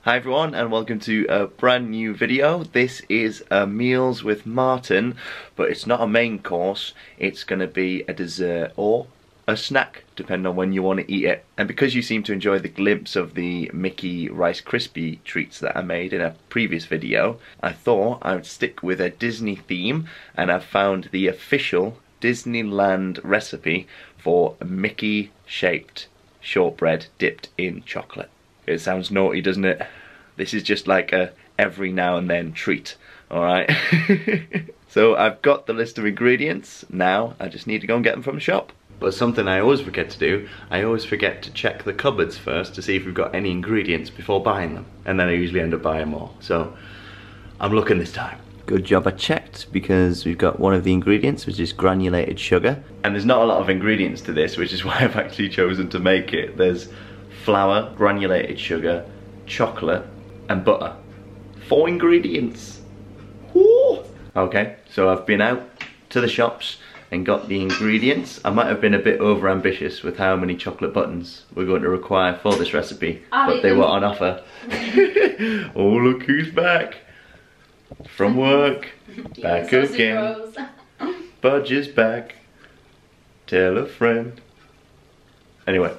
Hi everyone and welcome to a brand new video. This is a meals with Martyn, but it's not a main course, it's going to be a dessert or a snack depending on when you want to eat it. And because you seem to enjoy the glimpse of the Mickey Rice Krispie treats that I made in a previous video, I thought I would stick with a Disney theme, and I've found the official Disneyland recipe for a Mickey shaped shortbread dipped in chocolate. It sounds naughty, doesn't it? This is just like a every now and then treat, alright? So I've got the list of ingredients, now I just need to go and get them from the shop. But something I always forget to do, I always forget to check the cupboards first to see if we've got any ingredients before buying them. And then I usually end up buying more, so I'm looking this time. Good job I checked, because we've got one of the ingredients, which is granulated sugar. And there's not a lot of ingredients to this, which is why I've actually chosen to make it. There's flour, granulated sugar, chocolate, and butter. 4 ingredients. Woo! Okay, so I've been out to the shops and got the ingredients. I might have been a bit over ambitious with how many chocolate buttons we're going to require for this recipe, but they were on offer. Oh, look who's back from work. Back again. Budge is back. Tell a friend. Anyway,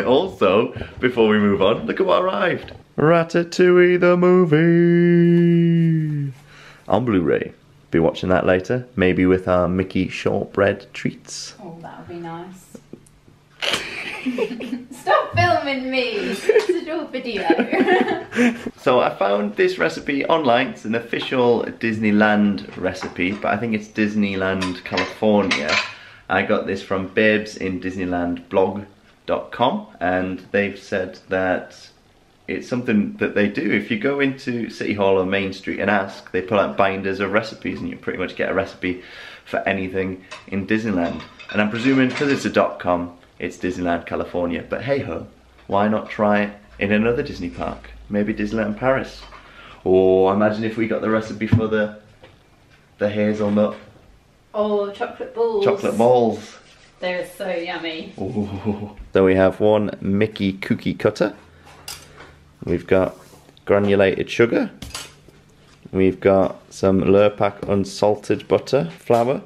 also, before we move on, look at what arrived. Ratatouille the movie! On Blu-ray. Be watching that later, maybe with our Mickey shortbread treats. Oh, that would be nice. Stop filming me! This is your video. So I found this recipe online. It's an official Disneyland recipe, but I think it's Disneyland California. I got this from babesindisneylandblog.com, and they've said that it's something that they do. If you go into City Hall or Main Street and ask, they pull out binders of recipes and you pretty much get a recipe for anything in Disneyland. And I'm presuming because it's a .com, it's Disneyland California, but hey ho, why not try it in another Disney park? Maybe Disneyland Paris. Or imagine if we got the recipe for the hazelnut. Oh, chocolate balls. Chocolate balls. They're so yummy. Ooh. So we have one Mickey cookie cutter. We've got granulated sugar. We've got some Lurpak unsalted butter, flour.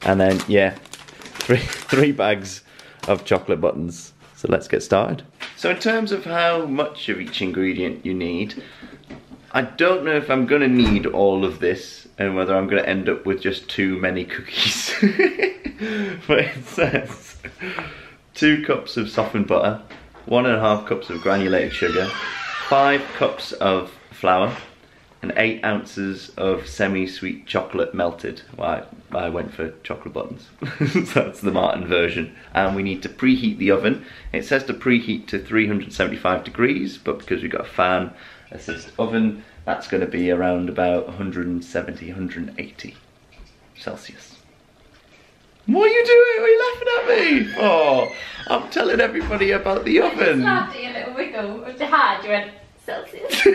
And then, yeah, three bags of chocolate buttons. So let's get started. So in terms of how much of each ingredient you need, I don't know if I'm gonna need all of this and whether I'm gonna end up with just too many cookies. But it says 2 cups of softened butter, 1.5 cups of granulated sugar, 5 cups of flour, and 8 ounces of semi-sweet chocolate melted. Well, I went for chocolate buttons. So that's the Martyn version. And we need to preheat the oven. It says to preheat to 375 degrees, but because we've got a fan assist oven, that's going to be around about 170, 180 Celsius. What are you doing? Are you laughing at me? Oh, I'm telling everybody about the oven. I just laughed at your little wiggle with your hand. You went, Celsius.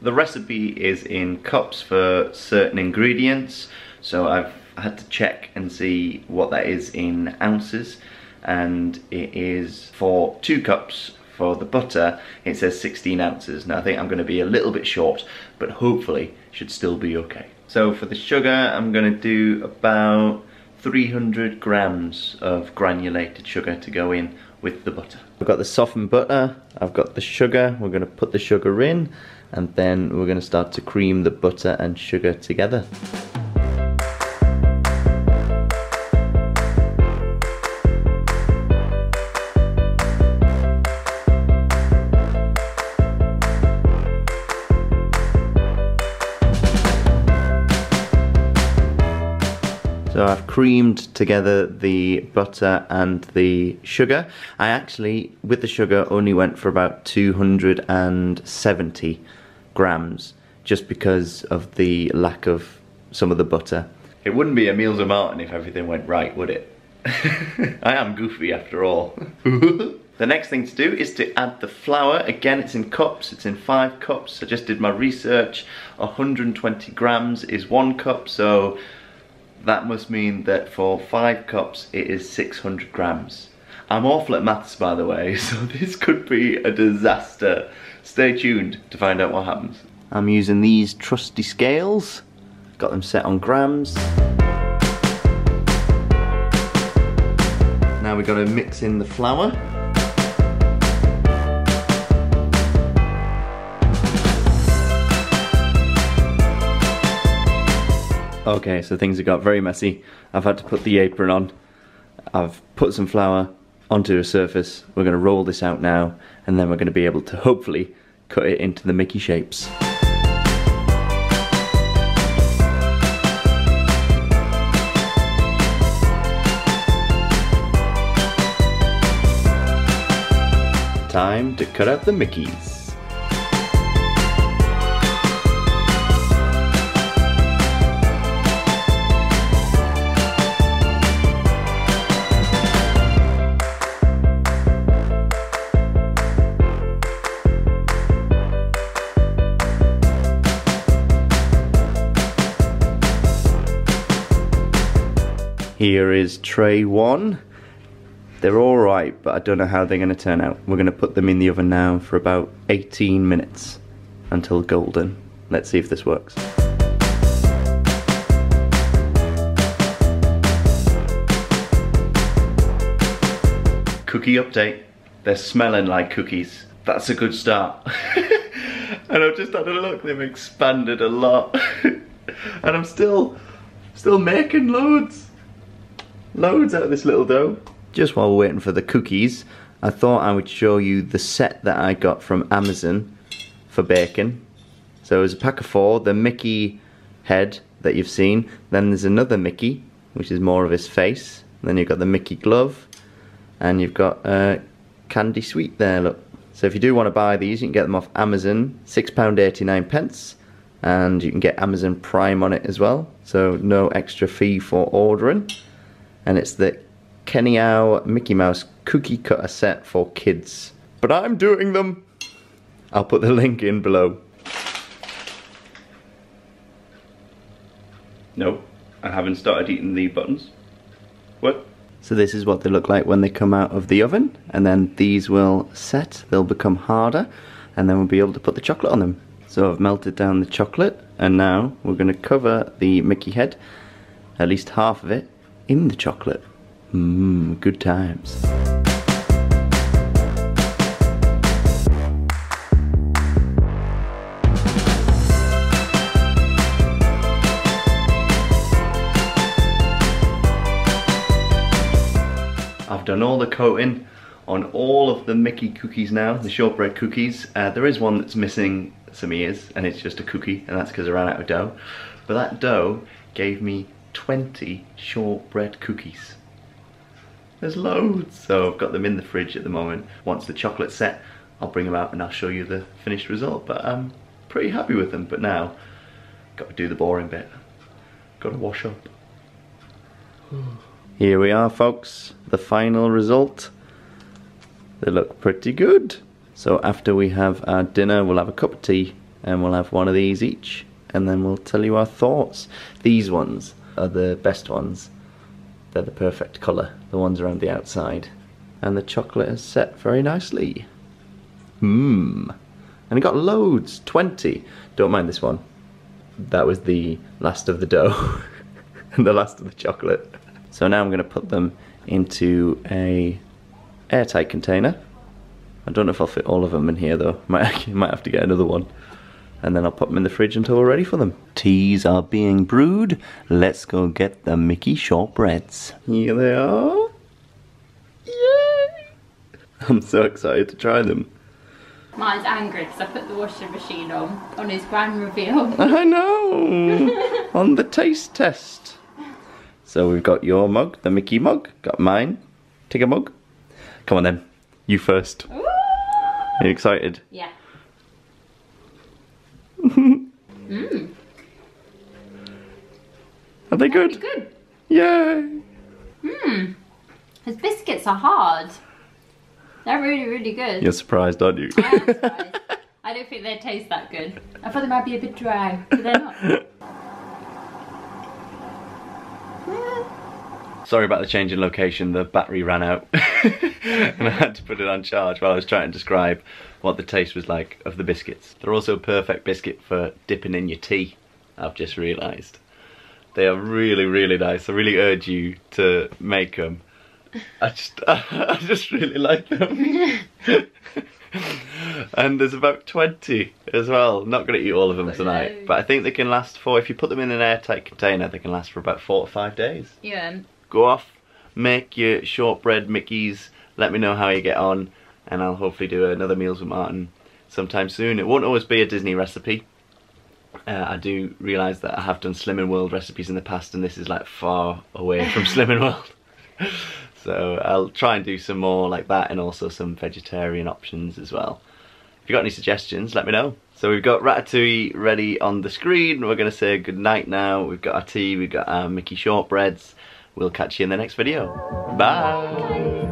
The recipe is in cups for certain ingredients, so I've had to check and see what that is in ounces, and it is for 2 cups. For the butter, it says 16 ounces. Now I think I'm going to be a little bit short, but hopefully should still be okay. So for the sugar, I'm going to do about 300 grams of granulated sugar to go in with the butter. I've got the softened butter, I've got the sugar. We're going to put the sugar in, and then we're going to start to cream the butter and sugar together. So I've creamed together the butter and the sugar. I actually, with the sugar, only went for about 270 grams, just because of the lack of some of the butter. It wouldn't be a Meals with Martyn if everything went right, would it? I am goofy after all. The next thing to do is to add the flour. Again, it's in cups, it's in 5 cups. I just did my research. 120 grams is 1 cup, so that must mean that for 5 cups it is 600 grams. I'm awful at maths, by the way, so this could be a disaster. Stay tuned to find out what happens. I'm using these trusty scales. Got them set on grams. Now we've got to mix in the flour. Okay, so things have got very messy. I've had to put the apron on. I've put some flour onto a surface. We're going to roll this out now, and then we're going to be able to hopefully cut it into the Mickey shapes. Time to cut out the Mickeys. Here is tray 1. They're alright, but I don't know how they're going to turn out. We're going to put them in the oven now for about 18 minutes until golden. Let's see if this works. Cookie update. They're smelling like cookies. That's a good start. And I've just had a look, they've expanded a lot. And I'm still making loads out of this little dough. Just while we're waiting for the cookies, I thought I would show you the set that I got from Amazon for baking. So it was a pack of 4, the Mickey head that you've seen, then there's another Mickey, which is more of his face, and then you've got the Mickey glove, and you've got candy sweet there, look. So if you do want to buy these, you can get them off Amazon, £6.89, and you can get Amazon Prime on it as well, so no extra fee for ordering. And it's the Kenny-O Mickey Mouse cookie cutter set for kids. But I'm doing them! I'll put the link in below. No, I haven't started eating the buttons. What? So this is what they look like when they come out of the oven, and then these will set, they'll become harder, and then we'll be able to put the chocolate on them. So I've melted down the chocolate, and now we're going to cover the Mickey head, at least half of it, in the chocolate. Mmm, good times. I've done all the coating on all of the Mickey cookies now, the shortbread cookies. There is one that's missing some ears, and it's just a cookie, and that's because I ran out of dough. But that dough gave me 20 shortbread cookies. There's loads. So I've got them in the fridge at the moment. Once the chocolate's set, I'll bring them out and I'll show you the finished result. But I'm pretty happy with them. But now, got to do the boring bit. Got to wash up. Here we are, folks. The final result. They look pretty good. So after we have our dinner, we'll have a cup of tea and we'll have one of these each. And then we'll tell you our thoughts. These ones are the best ones. They're the perfect colour, the ones around the outside. And the chocolate is set very nicely. Mmm. And it got loads, 20. Don't mind this one. That was the last of the dough and the last of the chocolate. So now I'm going to put them into a airtight container. I don't know if I'll fit all of them in here though. Might have to get another one. And then I'll put them in the fridge until we're ready for them. Teas are being brewed. Let's go get the Mickey shortbreads. Here they are. Yay! I'm so excited to try them. Mine's angry because I put the washing machine on his grand reveal. I know! On the taste test. So we've got your mug, the Mickey mug. Got mine. Take a mug. Come on then. You first. Ooh. Are you excited? Yeah. Mmm. Are they good? Good. Yay! Mmm. His biscuits are hard. They're really, really good. You're surprised, aren't you? I am surprised. I don't think they taste that good. I thought they might be a bit dry, but they're not. Sorry about the change in location, the battery ran out and I had to put it on charge while I was trying to describe what the taste was like of the biscuits. They're also a perfect biscuit for dipping in your tea, I've just realised. They are really, really nice. I really urge you to make them. I just really like them. And there's about 20 as well. Not going to eat all of them tonight, but I think they can last for, if you put them in an airtight container, they can last for about 4 to 5 days. Yeah. Go off, make your shortbread Mickeys, let me know how you get on, and I'll hopefully do another Meals with Martyn sometime soon. It won't always be a Disney recipe. I do realise that I have done Slimming World recipes in the past, and this is like far away from Slimming World. So I'll try and do some more like that, and also some vegetarian options as well. If you've got any suggestions, let me know. So we've got Ratatouille ready on the screen. We're going to say good night now. We've got our tea, we've got our Mickey Shortbreads. We'll catch you in the next video. Bye!